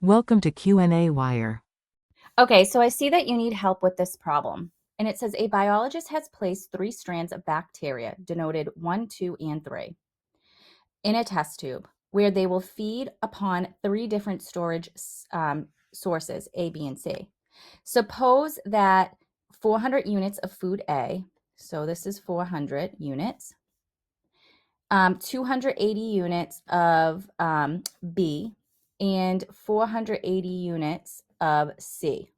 Welcome to qnawire. Okay, so I see that you need help with this problem. And it says a biologist has placed 3 strands of bacteria, denoted 1, 2, and 3, in a test tube where they will feed upon 3 different storage sources, A, B, and C. Suppose that 400 units of food A, so this is 400 units, 280 units of B, and 480 units of C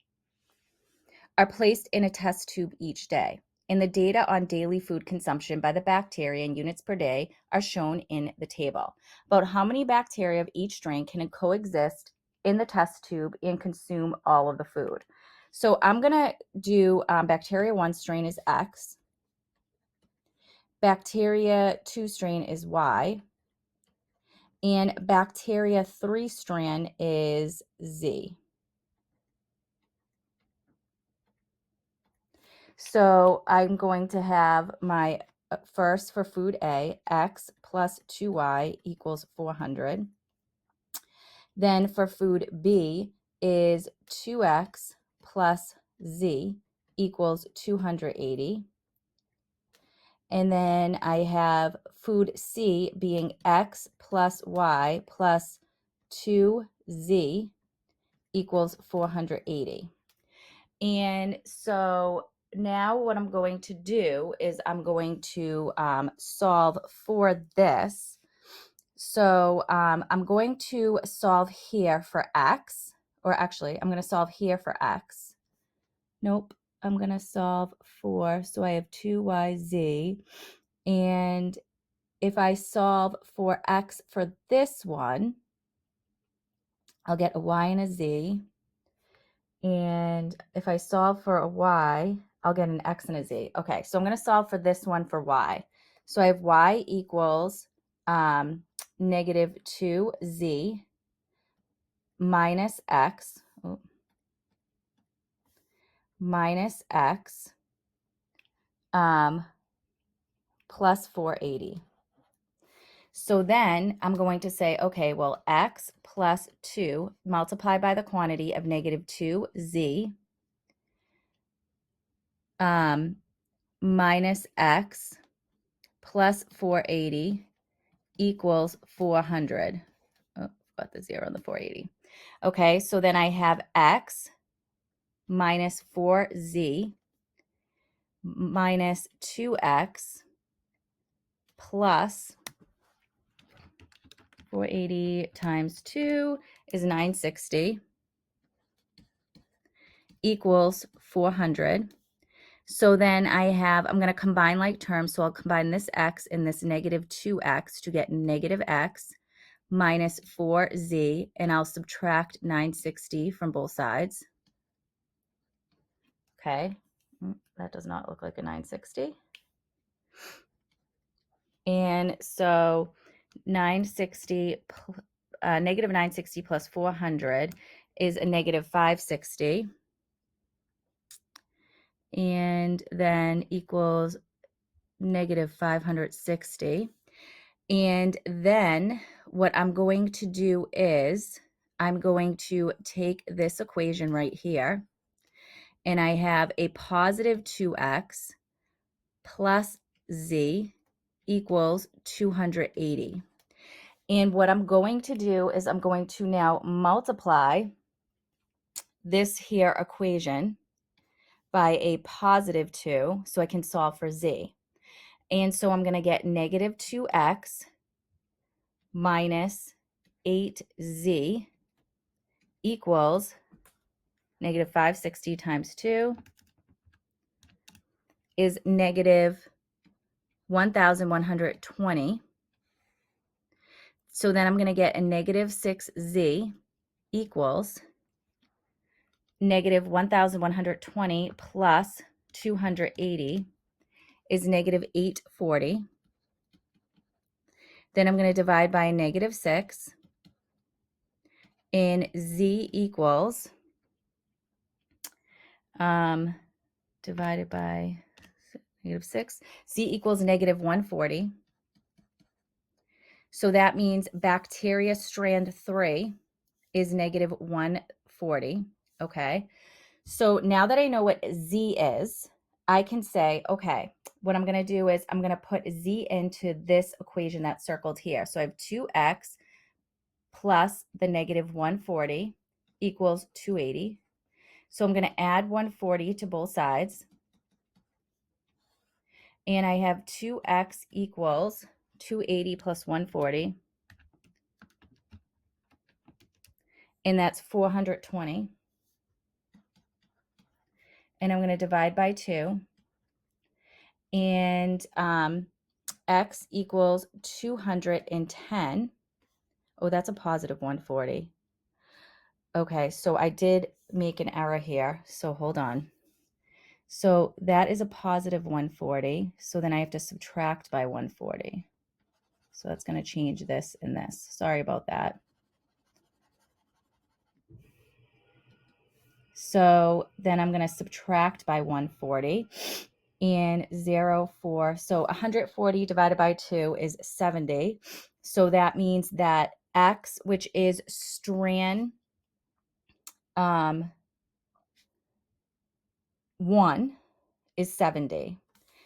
are placed in a test tube each day, and the data on daily food consumption by the bacteria in units per day are shown in the table. About how many bacteria of each strain can coexist in the test tube and consume all of the food. So I'm going to do bacteria 1 strain is X, bacteria 2 strain is Y, and bacteria 3 strain is Z. So I'm going to have my first for food A, X plus 2Y equals 400. Then for food B is 2X plus Z equals 280. And then I have food C being X plus Y plus 2Z equals 480. And so now what I'm going to do is I'm going to solve for this. So I'm going to solve here for X, or actually I'm going to solve here for X. Nope, I'm going to solve for, so I have 2YZ. And if I solve for X for this one, I'll get a Y and a Z. And if I solve for a Y, I'll get an X and a Z. Okay, so I'm going to solve for this one for Y. So I have Y equals negative 2Z minus X, minus X plus 480. So then I'm going to say, okay, well, X plus 2 multiplied by the quantity of negative 2Z minus X plus 480 equals 400. Oh, got the 0 on the 480. Okay, so then I have X minus 4Z minus 2X plus 480 times 2 is 960 equals 400. So then I have, I'm going to combine like terms. So I'll combine this X and this negative 2X to get negative X minus 4Z, and I'll subtract 960 from both sides. Okay, that does not look like a 960. And so 960, negative 960 plus 400 is a negative 560. And then equals negative 560. And then what I'm going to do is I'm going to take this equation right here, and I have a positive 2X plus Z equals 280. And what I'm going to do is I'm going to now multiply this here equation by a positive 2 so I can solve for Z. And so I'm going to get negative 2X minus 8Z equals negative 560 times 2 is negative 1,120. So then I'm going to get a negative 6Z equals negative 1,120 plus 280 is negative 840. Then I'm going to divide by a negative 6. And Z equals, divided by negative 6, Z equals negative 140. So that means bacteria strand 3 is negative 140, okay? So now that I know what Z is, I can say, okay, what I'm going to do is I'm going to put Z into this equation that's circled here. So I have 2x plus the negative 140 equals 280. So I'm going to add 140 to both sides. And I have 2x equals 280 plus 140. And that's 420. And I'm going to divide by 2. And x equals 210. Oh, that's a positive 140. Okay, so I did make an error here. So hold on. So that is a positive 140. So then I have to subtract by 140. So that's going to change this and this. Sorry about that. So then I'm going to subtract by 140 and 0, 4. So 140 divided by 2 is 70. So that means that x, which is strand 1, is 70.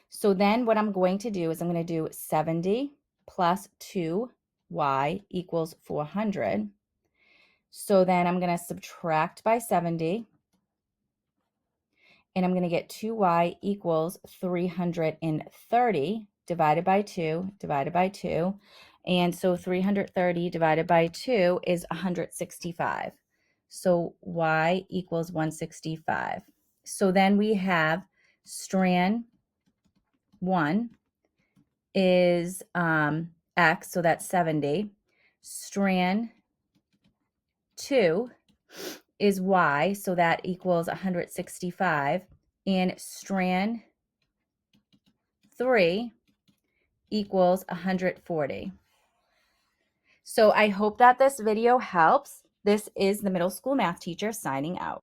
So then what I'm going to do is I'm going to do 70 plus 2y equals 400. So then I'm going to subtract by 70. And I'm going to get 2y equals 330 divided by 2 divided by 2. And so 330 divided by 2 is 165. So y equals 165. So then we have strand 1 is x, so that's 70. Strand 2 is y, so that equals 165. And strand 3 equals 140. So I hope that this video helps. This is the middle school math teacher signing out.